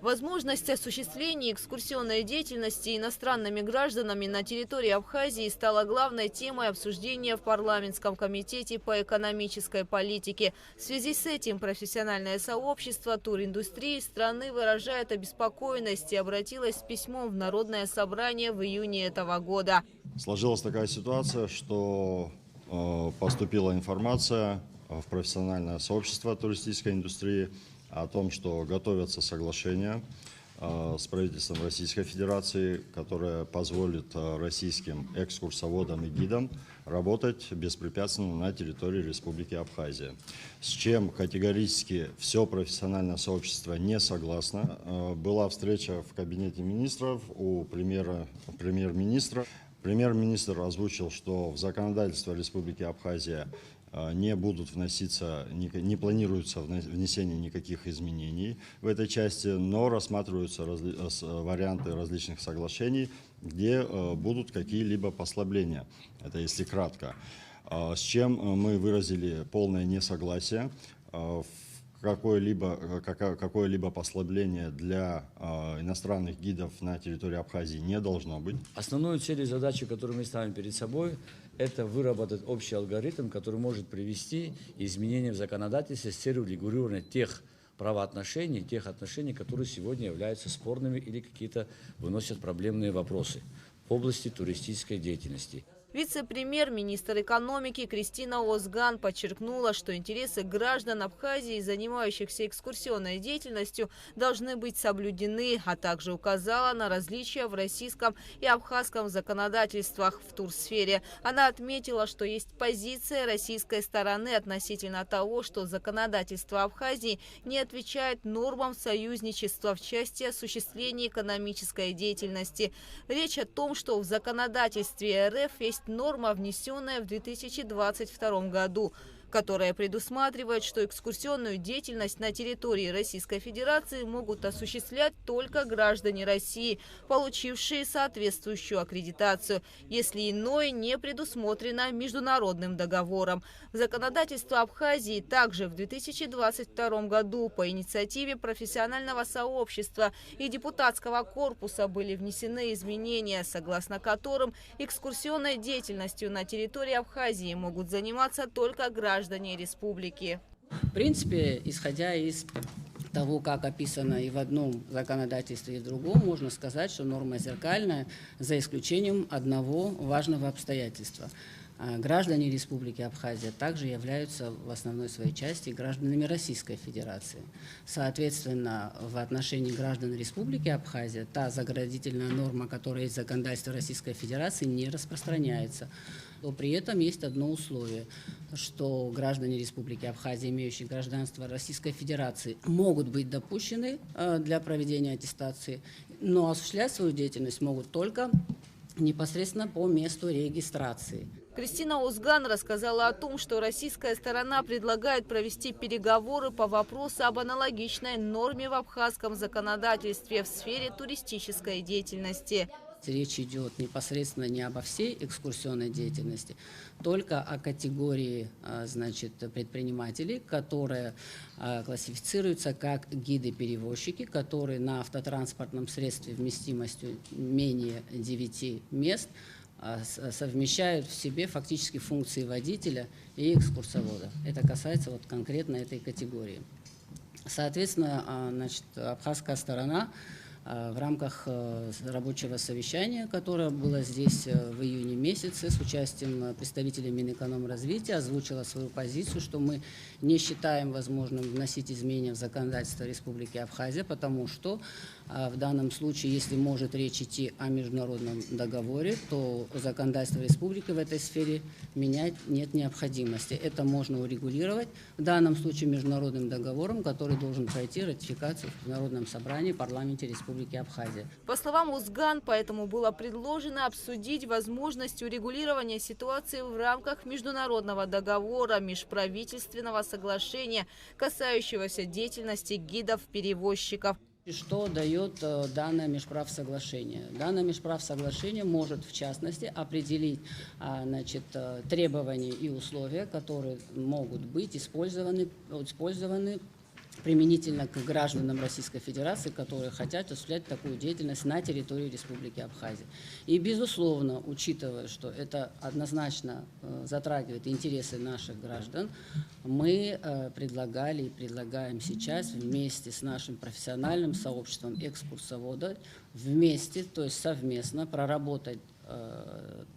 Возможность осуществления экскурсионной деятельности иностранными гражданами на территории Абхазии стала главной темой обсуждения в парламентском комитете по экономической политике. В связи с этим профессиональное сообщество туриндустрии страны выражает обеспокоенность и обратилось с письмом в Народное собрание в июне этого года. Сложилась такая ситуация, что поступила информация в профессиональное сообщество туристической индустрии о том, что готовятся соглашения с правительством Российской Федерации, которое позволит российским экскурсоводам и гидам работать беспрепятственно на территории Республики Абхазия. С чем категорически все профессиональное сообщество не согласно. Была встреча в кабинете министров у премьер-министра. Премьер-министр озвучил, что в законодательство Республики Абхазия не планируется внесение никаких изменений в этой части, но рассматриваются варианты различных соглашений, где будут какие-либо послабления. Это если кратко. С чем мы выразили полное несогласие. Какое-либо послабление для иностранных гидов на территории Абхазии не должно быть. Основной целью и задачей, которую мы ставим перед собой, это выработать общий алгоритм, который может привести к изменениям в законодательстве с целью регулирования тех правоотношений, тех отношений, которые сегодня являются спорными или какие-то выносят проблемные вопросы в области туристической деятельности. Вице-премьер-министр экономики Кристина Озган подчеркнула, что интересы граждан Абхазии, занимающихся экскурсионной деятельностью, должны быть соблюдены, а также указала на различия в российском и абхазском законодательствах в турсфере. Она отметила, что есть позиция российской стороны относительно того, что законодательство Абхазии не отвечает нормам союзничества в части осуществления экономической деятельности. Речь о том, что в законодательстве РФ есть норма, внесенная в 2022 году, которая предусматривает, что экскурсионную деятельность на территории Российской Федерации могут осуществлять только граждане России, получившие соответствующую аккредитацию, если иное не предусмотрено международным договором. В законодательство Абхазии также в 2022 году по инициативе профессионального сообщества и депутатского корпуса были внесены изменения, согласно которым экскурсионной деятельностью на территории Абхазии могут заниматься только граждане республики. В принципе, исходя из того, как описано и в одном законодательстве, и в другом, можно сказать, что норма зеркальная, за исключением одного важного обстоятельства. Граждане Республики Абхазия также являются в основной своей части гражданами Российской Федерации. Соответственно, в отношении граждан Республики Абхазия та заградительная норма, которая есть в законодательстве Российской Федерации, не распространяется. Но при этом есть одно условие, что граждане Республики Абхазия, имеющие гражданство Российской Федерации, могут быть допущены для проведения аттестации, но осуществлять свою деятельность могут только непосредственно по месту регистрации. Кристина Озган рассказала о том, что российская сторона предлагает провести переговоры по вопросу об аналогичной норме в абхазском законодательстве в сфере туристической деятельности. Речь идет непосредственно не обо всей экскурсионной деятельности, только о категории, предпринимателей, которые классифицируются как гиды-перевозчики, которые на автотранспортном средстве вместимостью менее 9 мест совмещают в себе фактически функции водителя и экскурсовода. Это касается конкретно этой категории. Соответственно, абхазская сторона в рамках рабочего совещания, которое было здесь в июне месяце с участием представителей Минэкономразвития, озвучила свою позицию, что мы не считаем возможным вносить изменения в законодательство Республики Абхазия, потому что в данном случае, если может речь идти о международном договоре, то законодательство республики в этой сфере менять нет необходимости. Это можно урегулировать в данном случае международным договором, который должен пройти ратификацию в Народном собрании парламенте Республики Абхазия. По словам Озган, поэтому было предложено обсудить возможность урегулирования ситуации в рамках международного договора межправительственного соглашения, касающегося деятельности гидов-перевозчиков. Что дает данное межправсоглашение? Данное межправсоглашение может, в частности, определить требования и условия, которые могут быть использованы применительно к гражданам Российской Федерации, которые хотят осуществлять такую деятельность на территории Республики Абхазия. И, безусловно, учитывая, что это однозначно затрагивает интересы наших граждан, мы предлагали и предлагаем сейчас вместе с нашим профессиональным сообществом экскурсоводов, вместе, то есть совместно проработать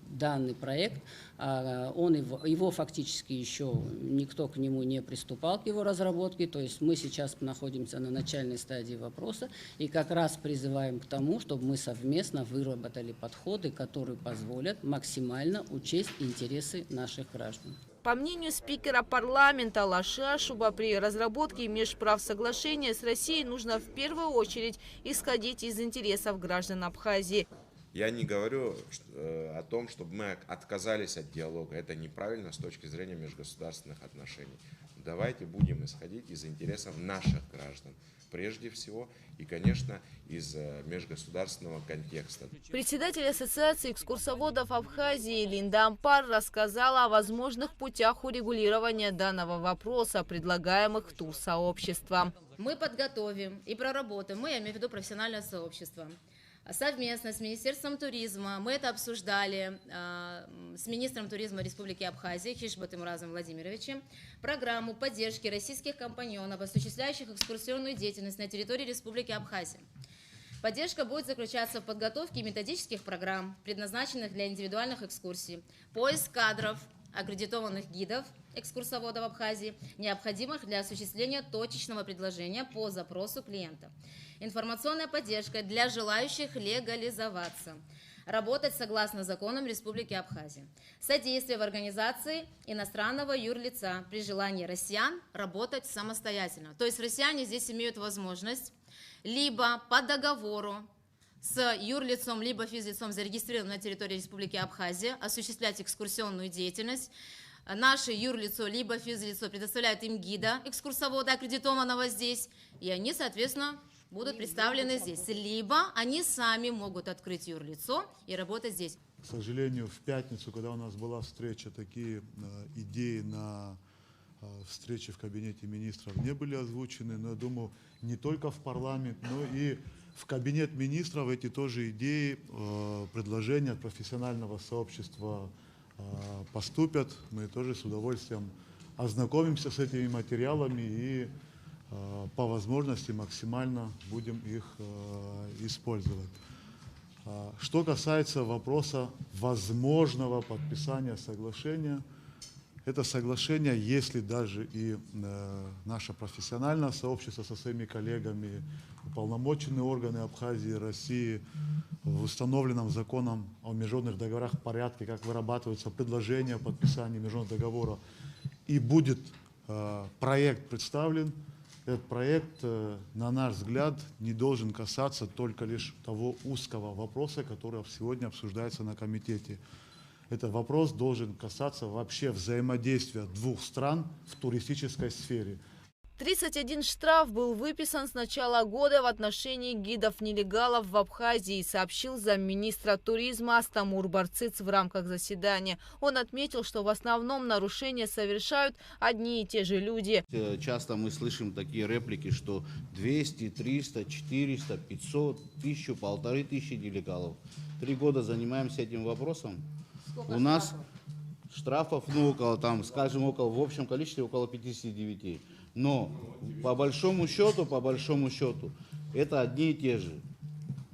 данный проект. Его фактически еще никто к нему не приступал, к его разработке, то есть мы сейчас находимся на начальной стадии вопроса и как раз призываем к тому, чтобы мы совместно выработали подходы, которые позволят максимально учесть интересы наших граждан. По мнению спикера парламента Лаши Ашуба, при разработке межправсоглашения с Россией нужно в первую очередь исходить из интересов граждан Абхазии. Я не говорю о том, чтобы мы отказались от диалога. Это неправильно с точки зрения межгосударственных отношений. Давайте будем исходить из интересов наших граждан. Прежде всего и, конечно, из межгосударственного контекста. Председатель Ассоциации экскурсоводов Абхазии Линда Ампар рассказала о возможных путях урегулирования данного вопроса, предлагаемых турсообществом. Мы подготовим и проработаем, я имею в виду профессиональное сообщество, совместно с Министерством туризма, мы это обсуждали с министром туризма Республики Абхазия Хишбатым Разом Владимировичем, программу поддержки российских компаньонов, осуществляющих экскурсионную деятельность на территории Республики Абхазия. Поддержка будет заключаться в подготовке методических программ, предназначенных для индивидуальных экскурсий, поиск кадров, аккредитованных гидов, экскурсоводов Абхазии, необходимых для осуществления точечного предложения по запросу клиента. Информационная поддержка для желающих легализоваться, работать согласно законам Республики Абхазия. Содействие в организации иностранного юрлица при желании россиян работать самостоятельно. То есть россияне здесь имеют возможность либо по договору с юрлицом, либо физлицом, зарегистрированным на территории Республики Абхазия, осуществлять экскурсионную деятельность. Наше юрлицо, либо физлицо предоставляют им гида, экскурсовода, аккредитованного здесь, и они, соответственно, будут представлены здесь. Либо они сами могут открыть юрлицо и работать здесь. К сожалению, в пятницу, когда у нас была встреча, такие идеи на встрече в кабинете министров не были озвучены, но я думаю, не только в парламент, но и в кабинет министров эти тоже идеи, предложения от профессионального сообщества поступят. Мы тоже с удовольствием ознакомимся с этими материалами и по возможности максимально будем их использовать. Что касается вопроса возможного подписания соглашения, это соглашение, если даже и наше профессиональное сообщество со своими коллегами, уполномоченные органы Абхазии, России в установленном законом о международных договорах порядке, как вырабатываются предложения о подписании международного договора, и будет проект представлен, этот проект, на наш взгляд, не должен касаться только лишь того узкого вопроса, который сегодня обсуждается на комитете. Этот вопрос должен касаться вообще взаимодействия двух стран в туристической сфере. 31 штраф был выписан с начала года в отношении гидов-нелегалов в Абхазии, сообщил замминистра туризма Астамур Барциц в рамках заседания. Он отметил, что в основном нарушения совершают одни и те же люди. Часто мы слышим такие реплики, что 200, 300, 400, 500, 1000, 1500 нелегалов. 3 года занимаемся этим вопросом. У нас штрафов, около, в общем количестве около 59. Но по большому счету, это одни и те же.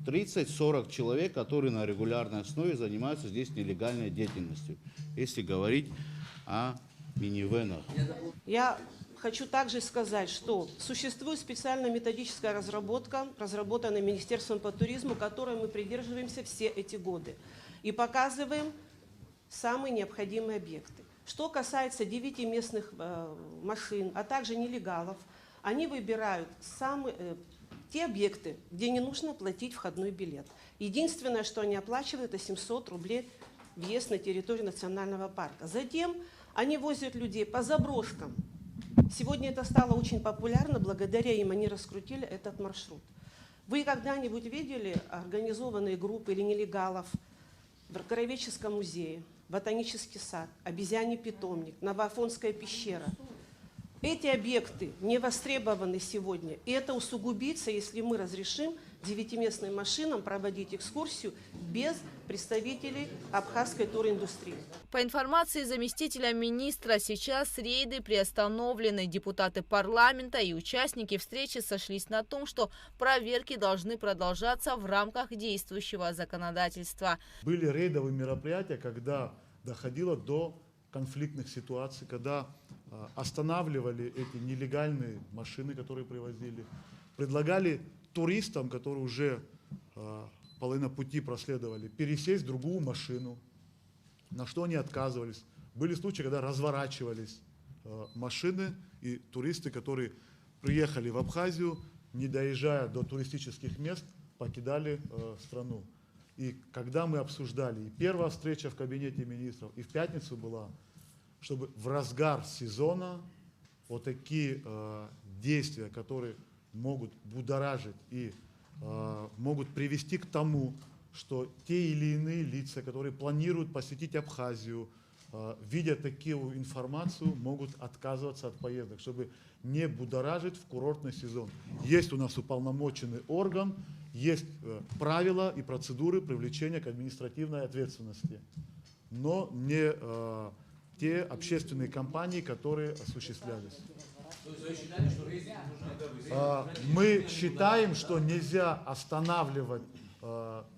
30-40 человек, которые на регулярной основе занимаются здесь нелегальной деятельностью, если говорить о минивенах. Я хочу также сказать, что существует специальная методическая разработка, разработанная Министерством по туризму, которой мы придерживаемся все эти годы. И показываем самые необходимые объекты. Что касается 9 местных машин, а также нелегалов, они выбирают те объекты, где не нужно платить входной билет. Единственное, что они оплачивают, это 700 рублей въезд на территорию национального парка. Затем они возят людей по заброшкам. Сегодня это стало очень популярно, благодаря им они раскрутили этот маршрут. Вы когда-нибудь видели организованные группы или нелегалов в Краеведческом музее, Ботанический сад, Обезьяний питомник, Новоафонская пещера? Эти объекты не востребованы сегодня, и это усугубится, если мы разрешим 9-местным машинам проводить экскурсию без представителей абхазской туриндустрии. По информации заместителя министра, сейчас рейды приостановлены. Депутаты парламента и участники встречи сошлись на том, что проверки должны продолжаться в рамках действующего законодательства. Были рейдовые мероприятия, когда доходило до конфликтных ситуаций, когда останавливали эти нелегальные машины, которые привозили, предлагали туристам, которые уже половину пути проследовали, пересесть в другую машину, на что они отказывались. Были случаи, когда разворачивались машины, и туристы, которые приехали в Абхазию, не доезжая до туристических мест, покидали страну. И когда мы обсуждали, и первая встреча в кабинете министров, и в пятницу была, чтобы в разгар сезона вот такие действия, которые могут будоражить и могут привести к тому, что те или иные лица, которые планируют посетить Абхазию, видя такую информацию, могут отказываться от поездок, чтобы не будоражить в курортный сезон. Есть у нас уполномоченный орган, есть правила и процедуры привлечения к административной ответственности, но не те общественные кампании, которые осуществлялись. Мы считаем, что нельзя останавливать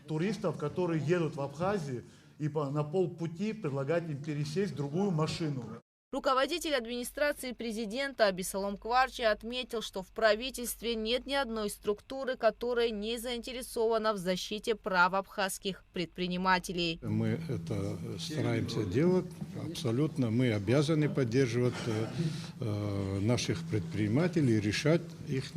туристов, которые едут в Абхазию, и на полпути предлагать им пересесть в другую машину. Руководитель администрации президента Абисалом Кварчи отметил, что в правительстве нет ни одной структуры, которая не заинтересована в защите прав абхазских предпринимателей. Мы это стараемся делать абсолютно. Мы обязаны поддерживать наших предпринимателей и решать их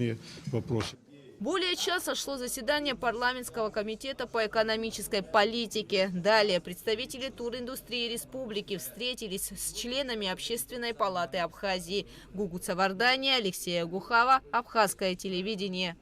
вопросы. Более часа шло заседание парламентского комитета по экономической политике. Далее представители туриндустрии республики встретились с членами Общественной палаты Абхазии. Гугуца Вардания, Алексея Гухава, Абхазское телевидение.